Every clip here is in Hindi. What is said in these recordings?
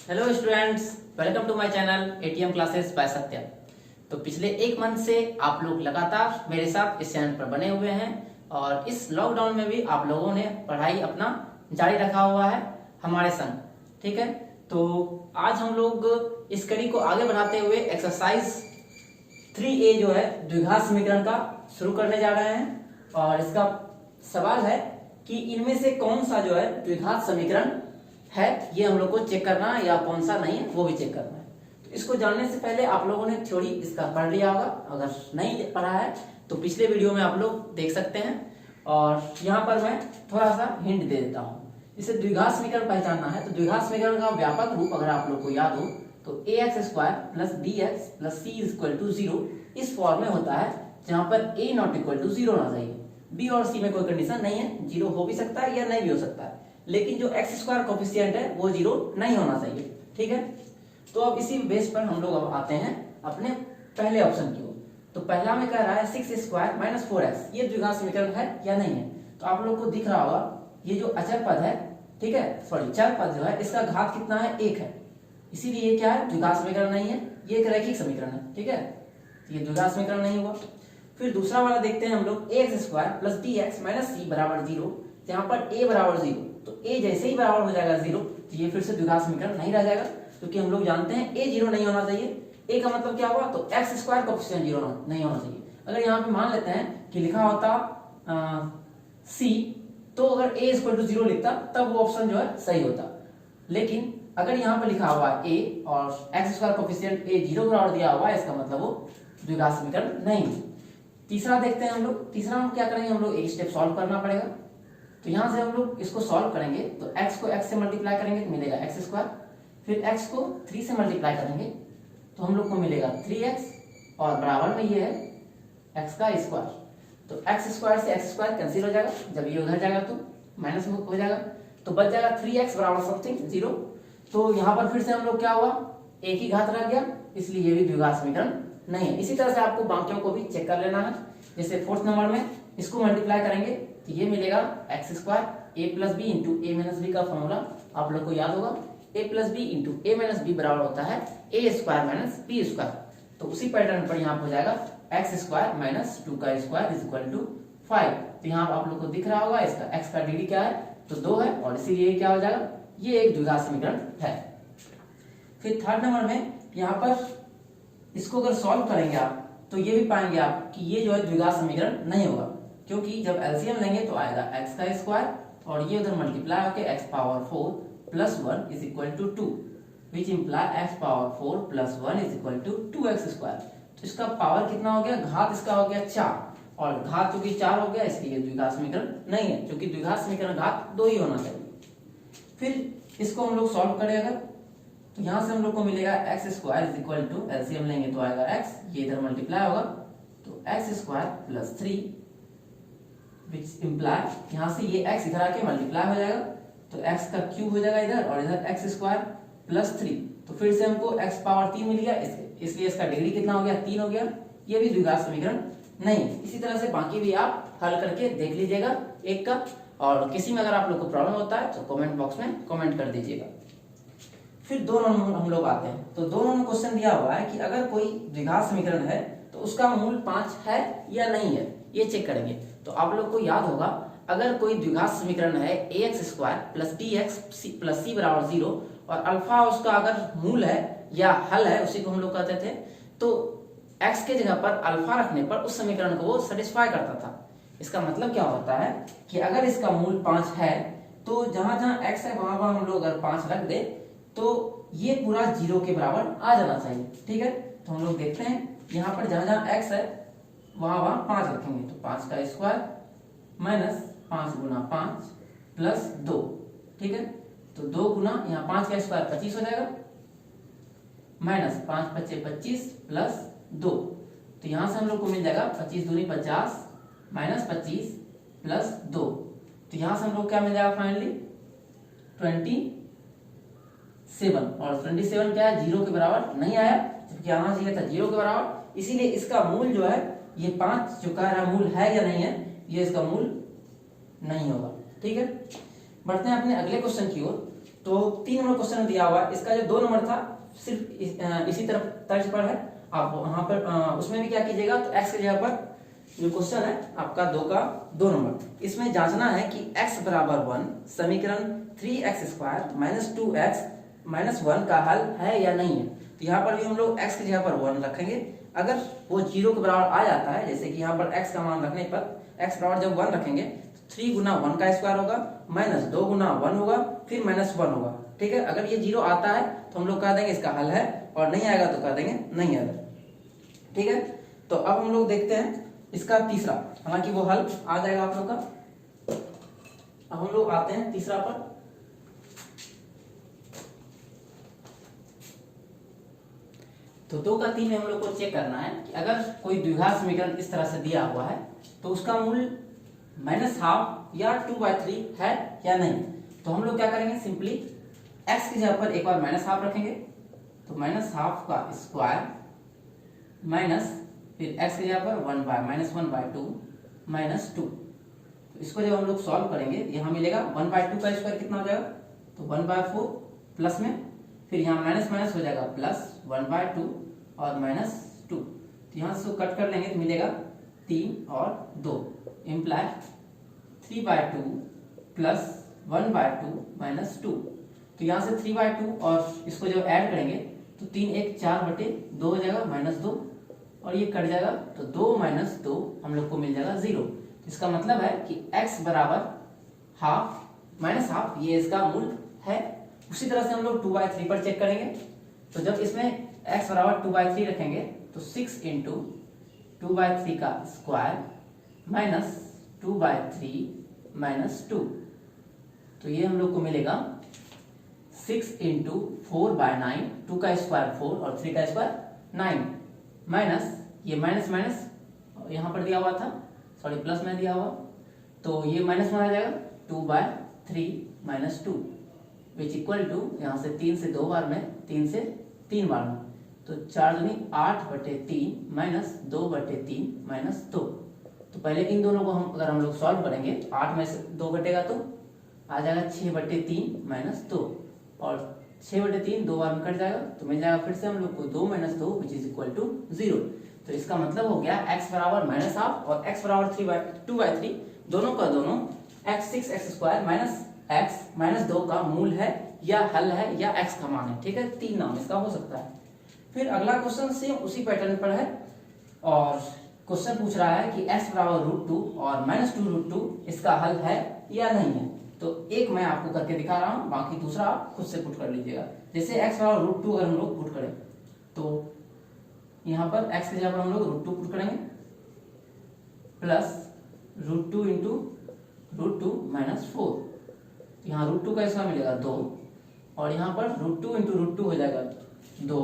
Hello students, welcome to my channel ATM classes by Satya. तो पिछले एक मंथ से आप लोग लगातार मेरे साथ इस चैनल पर बने हुए हैं और इस लॉकडाउन में भी आप लोगों ने पढ़ाई अपना जारी रखा हुआ है हमारे संग। ठीक है, तो आज हम लोग इस कड़ी को आगे बढ़ाते हुए एक्सरसाइज 3A जो है द्विघात समीकरण का शुरू करने जा रहे हैं। और इसका सवाल है कि इनमें से कौन सा जो है द्विघात समीकरण है, ये हम लोग को चेक करना है, या कौन सा नहीं है वो भी चेक करना है। तो इसको जानने से पहले आप लोगों ने थ्योरी इसका पढ़ लिया होगा। अगर नहीं पढ़ा है तो पिछले वीडियो में आप लोग देख सकते हैं। और यहाँ पर मैं थोड़ा सा हिंट दे देता हूँ। इसे द्विघात समीकरण पहचानना है तो द्विघात समीकरण का व्यापक रूप अगर आप लोग को याद हो तो ax² plus bx plus c equal to 0 इस फॉर्म में होता है, जहां पर a नॉट इक्वल टू 0 होना चाहिए। b और c में कोई कंडीशन नहीं है, 0 हो भी सकता है या नहीं भी हो सकता है, लेकिन जो x² कोफिशिएंट है वो 0 नहीं होना चाहिए। ठीक है, तो अब इसी बेस पर हम लोग अब आते हैं अपने पहले ऑप्शन की ओर। तो पहला में कह रहा है 6² माइनस 4x, ये द्विघात समीकरण है या नहीं है। तो आप लोग को दिख रहा होगा ये जो अचर पद है, ठीक है, सॉरी चर पद जो है, इसका घात कितना है, 1 है, इसीलिए ये क्या है, द्विघात समीकरण नहीं है, ये एक रैखिक समीकरण है। ठीक है, ये द्विघात समीकरण नहीं हुआ। फिर दूसरा वाला देखते हैं हम लोग, ax² plus bx minus c बराबर 0, जहां पर a बराबर 0, तो a जैसे ही बराबर हो जाएगा 0 तो ये फिर से द्विघात समीकरण नहीं रह जाएगा, क्योंकि हम लोग जानते हैं a 0 नहीं होना चाहिए। a का मतलब क्या हुआ, तो x² कोफिशिएंट 0 नहीं होना चाहिए। अगर यहाँ पे मान लेते हैं कि लिखा होता c, तो अगर a इक्वल टू 0 लिखता तब वो ऑप्शन जो है सही होता। लेकिन अगर यहाँ पे लिखा हुआ है a और x² कोफिशिएंट a 0 बराबर दिया हुआ है, इसका मतलब वो द्विघात समीकरण नहीं है। तीसरा देखते हैं हम लोग। तीसरा हम क्या करेंगे, हम लोग एक स्टेप सॉल्व करना पड़ेगा। तो यहाँ से हम लोग इसको सॉल्व करेंगे तो x को x से मल्टीप्लाई करेंगे तो मिलेगा x², फिर x को 3 से मल्टीप्लाई करेंगे तो हम लोग को मिलेगा 3x, और बराबर में ये है x का स्क्वायर। तो x² से x² कैंसिल हो जाएगा, जब ये उधर जाएगा तो माइनस हो जाएगा, तो बच जाएगा 3x बराबर समथिंग 0। तो यहाँ पर फिर से हम लोग क्या हुआ, एक ही घात रह गया, इसलिए ये भी द्विघात समीकरण नहीं है। इसी तरह से आपको बाकियों को भी चेक कर लेना है। जैसे फोर्थ नंबर में इसको मल्टीप्लाई करेंगे तो ये मिलेगा x² a plus b into a minus b का फॉर्मूला आप लोग को याद होगा, a plus b into a minus b बराबर होता है a² माइनस b²। तो उसी पैटर्न पर यहाँ हो जाएगा x² माइनस 2 का स्क्वायर इज इक्वल टू 5। तो यहाँ आप लोग को दिख रहा होगा इसका x का डिग्री क्या है, तो 2 है, और इसीलिए क्या हो जाएगा, ये एक द्विघात समीकरण है। फिर थर्ड नंबर में यहाँ पर इसको अगर सॉल्व करेंगे आप तो ये भी पाएंगे आप कि ये जो है द्विघात समीकरण नहीं होगा, क्योंकि जब एलसीएम लेंगे तो आएगा x का स्क्वायर और ये उधर मल्टीप्लाई होकर x power 4 plus 1 is equal to 2, which imply x power 4 plus 1 is equal to 2x square. तो इसका पावर कितना हो गया, घात इसका हो गया 4, और घात चूंकि 4 हो गया इसलिए द्विघात समीकरण नहीं है, क्योंकि द्विघात समीकरण घात 2 ही होना चाहिए। फिर इसको हम लोग सॉल्व करें अगर, तो यहां से हम लोग को मिलेगा x² is equal to, LCM लेंगे तो आएगा x, ये इधर मल्टीप्लाई होगा तो x² प्लस 3, विच इंप्लाई यहां से ये x इधर आके मल्टीप्लाई हो जाएगा तो x का क्यूब हो जाएगा इधर, और इधर x² प्लस 3, तो फिर से हमको x पावर 3 मिल गया, इसलिए इसका डिग्री कितना हो गया, 3 हो गया। ये भी द्विघात समीकरण नहीं। इसी तरह से बाकी भी आप हल करके देख लीजिएगा एक का, और किसी में अगर आप लोग को प्रॉब्लम होता है तो कमेंट बॉक्स में कमेंट कर दीजिएगा। फिर 2 नंबर हम लोग आते हैं। तो 2 नंबर क्वेश्चन दिया हुआ है कि अगर कोई द्विघात समीकरण है तो उसका मूल 5 है या नहीं है, ये चेक करेंगे। तो आप लोग को याद होगा, अगर कोई द्विघात समीकरण है ax² plus bx plus c बराबर 0 और अल्फा उसका अगर मूल है या हल है, उसी को हम लोग कहते थे, तो x के जगह पर अल्फा रखने पर उस समीकरण को वो सेटिस्फाई करता था। इसका मतलब क्या होता है कि अगर इसका मूल 5 है तो जहां जहां x है वहां वहां हम लोग अगर 5 रख दे तो ये पूरा 0 के बराबर आ जाना चाहिए। ठीक है, तो हम लोग देखते हैं यहाँ पर जहां जहां x है वहां वहां 5 रखेंगे, तो 5 का स्क्वायर माइनस 5 गुना 5 प्लस 2। ठीक है, तो 2 गुना यहाँ 5 का स्क्वायर 25 हो जाएगा, माइनस 5 पच्चे 25 प्लस 2, तो यहां से हम लोग को मिल जाएगा 25 दूनी 50 माइनस 25 प्लस 2, तो यहां से हम लोग क्या मिल जाएगा फाइनली 27, और 27 क्या है, 0 के बराबर नहीं आया, जबकि आना चाहिए था 0 के बराबर, इसीलिए इसका मूल जो है ये 5 जो कह रहा है मूल है या नहीं है, ये इसका मूल नहीं होगा। ठीक है, बढ़ते हैं अपने अगले क्वेश्चन की ओर। तो 3 नंबर क्वेश्चन में दिया हुआ है, इसका जो 2 नंबर था सिर्फ इसी तरफ तर्ज पर है। आप वहां पर उसमें भी क्या कीजिएगा, तो x की जगह पर जो क्वेश्चन है आपका 2 का 2 नंबर, इसमें जांचना है कि x बराबर 1 समीकरण 3x² - 2x - 1 का हल है या नहीं है। तो यहाँ पर भी हम लोग x की जगह पर 1 रखेंगे। अगर वो 0 के बराबर आ जाता है, जैसे कि यहाँ पर x का मान रखने पर x बराबर जब 1 रखेंगे तो 3 गुना 1 का स्क्वायर होगा माइनस 2 गुना 1 होगा फिर माइनस 1 होगा। ठीक है, अगर ये 0 आता है तो हम लोग कह देंगे इसका हल है, और नहीं आएगा तो कह देंगे नहीं आएगा। ठीक है, तो अब हम लोग देखते हैं इसका तीसरा, हालांकि वो हल आ जाएगा आप लोग का। अब हम लोग आते हैं तीसरा पर। तो 2 का 3 में हम लोग को चेक करना है कि अगर कोई द्विघात समीकरण इस तरह से दिया हुआ है तो उसका मूल -12 या 2/3 है या नहीं। तो हम लोग क्या करेंगे, सिंपली x की जगह पर एक बार -12 रखेंगे, तो -12 का स्क्वायर माइनस फिर x की जगह पर 1/-2 -2। तो इसको जब हम लोग सॉल्व करेंगे, यहाँ मिलेगा 1/2 का स्क्वायर कितना हो जाएगा, तो 1/4 प्लस में फिर यहाँ माइनस माइनस हो जाएगा प्लस 1/2 और -2। तो यहाँ से कट कर लेंगे तो मिलेगा 3 और 2 इम्प्लाई 3/2 प्लस 1/2 - 2। तो यहाँ से 3/2 और इसको जब ऐड करेंगे तो 3 1 4/2 हो जाएगा -2, और ये कट जाएगा तो 2 - 2 हम लोग को मिल जाएगा 0। इसका मतलब है कि x बराबर हाफ -हाफ ये इसका मूल है। उसी तरह से हम लोग 2/3 पर चेक करेंगे। तो जब इसमें x बराबर 2/3 रखेंगे तो 6 × 2/3 का स्क्वायर माइनस 2/3 - 2। तो ये हम लोग को मिलेगा 6 × 4/9, 2 का स्क्वायर 4 और 3 का स्क्वायर 9 माइनस ये माइनस माइनस यहाँ पर दिया हुआ था, सॉरी प्लस में दिया हुआ, तो ये माइनस में आ जाएगा 2/3 - 2 विच इक्वल टू यहाँ से 3 से 2 बार में 3 से 3 बार में, तो 4 दूनी 8/3 माइनस 2/3 - 2। तो पहले इन दोनों को अगर हम लोग सॉल्व करेंगे, 8 में से 2 घटेगा तो आ जाएगा 6/3 - 2, और 6/3 2 बार में कट जाएगा तो मिल जाएगा फिर से हम लोग को 2 - 2 विच इज इक्वल टू 0। तो इसका मतलब हो गया x बराबर -हाफ और x बराबर 2/3 दोनों का दोनों x² माइनस x - 2 का मूल है या हल है या x का मान है। ठीक है, 3 नाम इसका हो सकता है। फिर अगला क्वेश्चन सेम उसी पैटर्न पर है, और क्वेश्चन पूछ रहा है कि x बराबर √2 और -2√2 इसका हल है या नहीं है। तो एक मैं आपको करके दिखा रहा हूं, बाकी दूसरा आप खुद से पुट कर लीजिएगा। जैसे x बराबर √2 अगर हम लोग पुट करें तो यहाँ पर x की जगह पर हम लोग √2 पुट करेंगे प्लस √2 × √2 - 4। यहाँ √2 का इसका मिलेगा 2, और यहाँ पर √2 × √2 हो जाएगा 2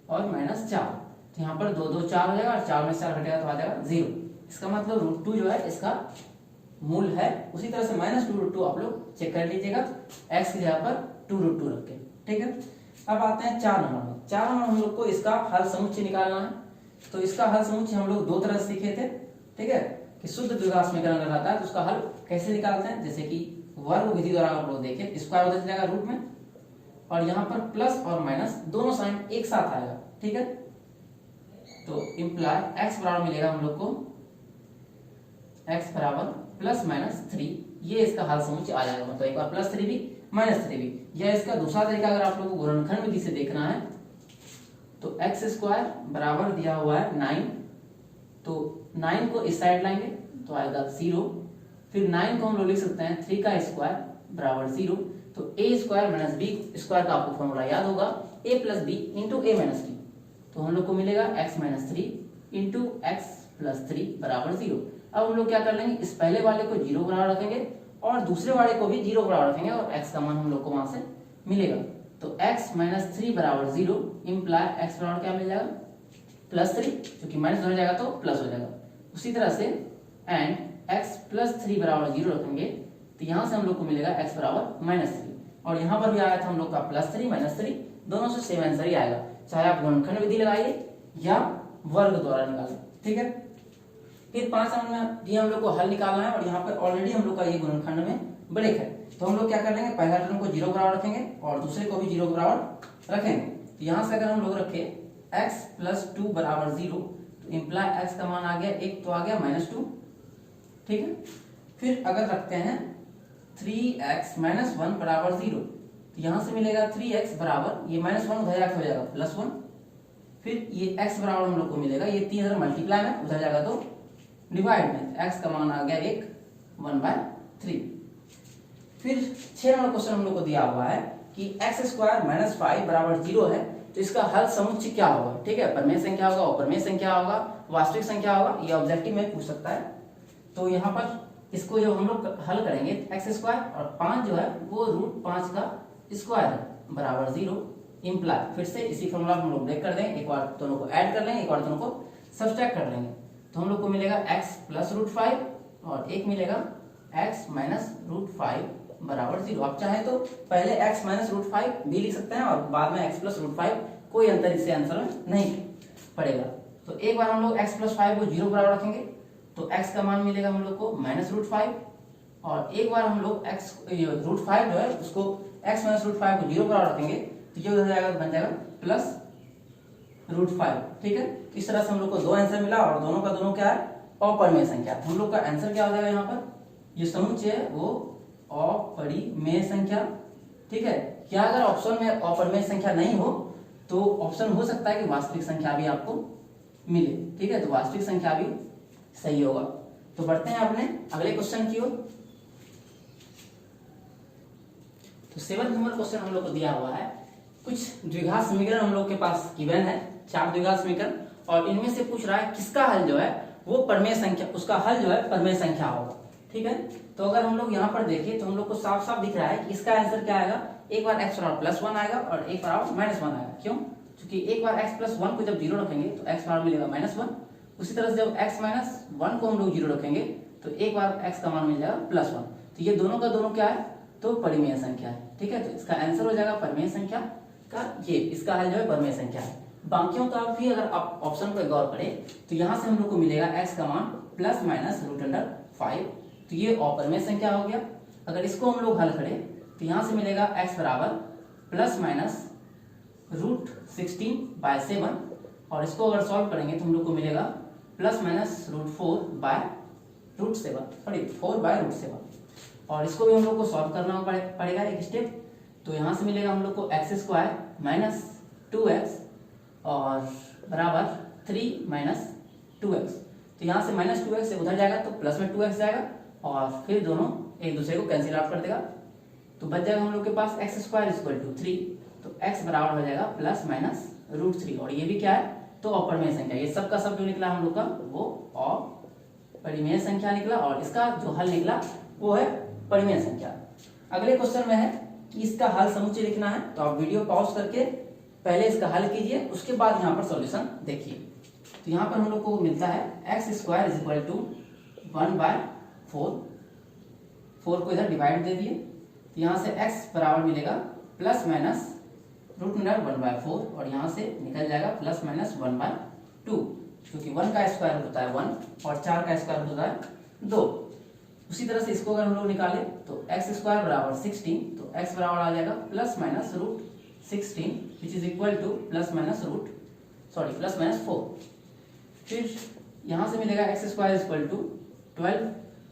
और -4। तो यहाँ पर 2 2 4 हो जाएगा, और 4 में 4 घटेगा तो आ जाएगा 0। इसका मतलब √2 जो है इसका मूल है। उसी तरह से -2√2 आप लोग चेक कर लीजिएगा x की जगह पर 2√2 रख के। ठीक है, अब आते हैं 4 नंबर में। 4 नंबर हम लोग को इसका हल समुच्चय निकालना है। तो इसका हल समुच्चय हम लोग 2 तरह से सीखे थे। ठीक है, कि शुद्ध द्विघात समीकरण अगर आता है तो उसका हल कैसे निकालते हैं, जैसे कि वर्ग विधि द्वारा आप लोग देखें, स्क्वायर उधर जाएगा रूट में, और यहाँ पर प्लस और माइनस दोनों साइन एक साथ आएगा। ठीक है, तो इम्प्लाई x बराबर मिलेगा हम लोग को x बराबर +-3, ये इसका हल समुच्चय आ जाएगा। मतलब एक बार +3 भी -3 भी। या इसका दूसरा तरीका अगर आप लोग को गुणनखंड विधि से देखना है तो x² बराबर दिया हुआ है 9, तो 9 को इस साइड लाएंगे तो आएगा 0। फिर 9 को हम लोग लिख सकते हैं 3 का स्क्वायर बराबर 0। तो a² - b² का आपको फॉर्मूला याद होगा, a + b × a - b। तो हम लोग को मिलेगा x - 3 × x + 3 बराबर 0। अब हम लोग क्या कर लेंगे, इस पहले वाले को 0 बराबर रखेंगे और दूसरे वाले को भी 0 बराबर रखेंगे, और x का मान हम लोग को वहां से मिलेगा। तो x - 3 बराबर 0 इम्प्लाई x बराबर क्या मिल जाएगा +3, क्योंकि माइनस हो जाएगा तो प्लस हो जाएगा। उसी तरह से एंड x + 3 बराबर 0 रखेंगे तो यहाँ से हम लोग को मिलेगा x बराबर -3, और यहाँ पर भी आया था हम लोग का +3 -3, दोनों से सेम आंसर ही आएगा, चाहे आप गुणनखंड विधि लगाइए या वर्ग द्वारा निकालें। ठीक है, फिर 5 नंबर में भी हम लोग को हल निकालना है, और यहाँ पर ऑलरेडी हम लोग का ये गुणनखंड में ब्रेक है। तो हम लोग क्या कर लेंगे, पहला टर्म को 0 बराबर रखेंगे और दूसरे को भी 0 बराबर रखेंगे। तो यहाँ से अगर हम लोग रखे x प्लस 2 बराबर 0, तो इम्प्लाई x का मान आ गया 1, तो आ गया -2, ठीक है। फिर अगर रखते हैं 3x माइनस 1 बराबर 0, तो यहाँ से मिलेगा 3x बराबर, ये -1 उधर जाकर हो जाएगा +1, फिर ये x बराबर हम लोग को मिलेगा, ये 3 इधर मल्टीप्लाई में उधर जाएगा तो डिवाइड में, x का मान आ गया 1/3। फिर 6 नंबर क्वेश्चन हम लोग को दिया हुआ है कि x² - 5 बराबर 0 है, तो इसका हल समुच्चय क्या होगा, ठीक है। परमेय संख्या होगा, अपरमेय संख्या होगा, वास्तविक संख्या होगा, ये ऑब्जेक्टिव में पूछ सकता है। तो यहाँ पर इसको जो हम लोग हल करेंगे x² और 5 जो है वो √5 का स्क्वायर है बराबर 0, इम्प्लाई फिर से इसी फॉर्मूला हम लोग ब्रेक कर देंगे, एक बार दोनों को ऐड कर लेंगे, एक बार दोनों को सब्सट्रैक्ट कर लेंगे। तो हम लोग को मिलेगा x प्लस √5 और एक मिलेगा x माइनस √5 बराबर 0। आप चाहे तो पहले x माइनस √5 भी लिख सकते हैं और बाद में x प्लस √5, कोई अंतर इससे आंसर में नहीं पड़ेगा। तो एक बार हम लोग x प्लस 5 को 0 बराबर रखेंगे तो x का मान मिलेगा हम लोग को -√5, और एक बार हम लोग x √5 जो है उसको x माइनस √5 को 0 बराबर रखेंगे तो ये हो जाएगा, बन जाएगा +√5, ठीक है। इस तरह से हम लोग को दो आंसर मिला और दोनों का दोनों क्या है, अपरिमेय संख्या। तो हम लोग का आंसर क्या हो जाएगा, यहाँ पर ये समुच्चय है वो अपरिमेय संख्या, ठीक है। क्या अगर ऑप्शन में अपरिमेय संख्या नहीं हो तो ऑप्शन हो सकता है कि वास्तविक संख्या भी आपको मिले, ठीक है। तो वास्तविक संख्या भी सही होगा। तो बढ़ते हैं अपने अगले क्वेश्चन की ओर। तो 7 नंबर क्वेश्चन हम लोग को दिया हुआ है, कुछ द्विघात समीकरण हम लोग के पास गिवन है, 4 द्विघात समीकरण, और इनमें से पूछ रहा है किसका हल जो है वो परमेय संख्या, उसका हल जो है परमेय संख्या होगा, ठीक है। तो अगर हम लोग यहाँ पर देखें तो हम लोग को साफ साफ दिख रहा है कि इसका आंसर क्या आएगा, एक बार x बराबर +1 आएगा और एक बराबर -1 आएगा। क्यों? क्योंकि एक बार x प्लस 1 को जब 0 रखेंगे तो x बराबर मिलेगा -1, उसी तरह से जब x माइनस 1 को हम लोग 0 रखेंगे तो एक बार x का मान मिल जाएगा +1। तो ये दोनों का दोनों क्या है, तो परिमेय संख्या है, ठीक है। तो इसका आंसर हो जाएगा परिमेय संख्या का, ये इसका हल जो है परिमेय संख्या है। बाकियों का भी अगर आप ऑप्शन पर गौर करें तो यहाँ से हम लोग को मिलेगा x का मान ±√5, तो ये अपरिमेय संख्या हो गया। अगर इसको हम लोग हल करें तो यहाँ से मिलेगा x बराबर ±√16/7, और इसको अगर सॉल्व करेंगे तो हम लोग को मिलेगा ±4/7, और इसको भी हम लोग को सॉल्व करना पड़ेगा एक स्टेप। तो यहाँ से मिलेगा हम लोग को x² - 2x और बराबर 3 - 2x। तो यहाँ से -2x से उधर जाएगा तो प्लस में 2x जाएगा और फिर दोनों एक दूसरे को कैंसिल आउट कर देगा, तो बच जाएगा हम लोग के पास x² = 3, तो x बराबर हो जाएगा ±√3, और ये भी क्या है, तो अपरिमेय संख्या। ये सब का सब जो निकला हम लोग का वो अपरिमेय संख्या निकला, और इसका जो हल निकला वो है परिमेय संख्या। अगले क्वेश्चन में है कि इसका हल समुच्चय लिखना है, तो आप वीडियो पॉज करके पहले इसका हल कीजिए, उसके बाद यहाँ पर सॉल्यूशन देखिए। तो यहाँ पर हम लोग को मिलता है x² = 1/4, 4 को इधर डिवाइड दे दिए, तो यहाँ से x बराबर मिलेगा ±√1/4, और यहाँ से निकल जाएगा ±1/2, क्योंकि 1 का स्क्वायर होता है 1 और 4 का स्क्वायर होता है 2। उसी तरह से इसको अगर हम लोग निकालें तो x² बराबर 16, तो x बराबर आ जाएगा ±√16 which is equal to ±4। फिर यहाँ से मिलेगा x² =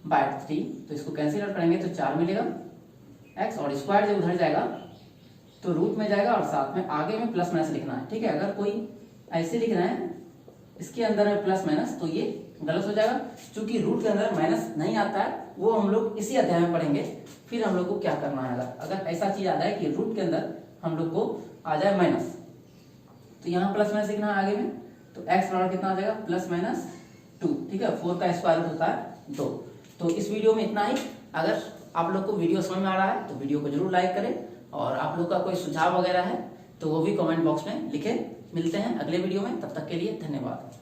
12/3, तो इसको कैंसिल आउट करेंगे तो 4 मिलेगा x, और स्क्वायर जब उधर जाएगा तो रूट में जाएगा और साथ में आगे में प्लस माइनस लिखना है, ठीक है। अगर कोई ऐसे लिख रहा है इसके अंदर में प्लस माइनस तो ये गलत हो जाएगा, क्योंकि रूट के अंदर माइनस नहीं आता है, वो हम लोग इसी अध्याय में पढ़ेंगे। फिर हम लोग को क्या करना है, अगर ऐसा चीज आ जाए कि रूट के अंदर हम लोग को आ जाए माइनस, तो यहाँ प्लस माइनस लिखना है आगे में, तो x बराबर कितना आ जाएगा +-2, ठीक है। 4 का स्क्वायर रूट होता है 2। तो इस वीडियो में इतना ही। अगर आप लोग को वीडियो समझ में आ रहा है तो वीडियो को जरूर लाइक करें, और आप लोग का कोई सुझाव वगैरह है तो वो भी कमेंट बॉक्स में लिखें। मिलते हैं अगले वीडियो में, तब तक के लिए धन्यवाद।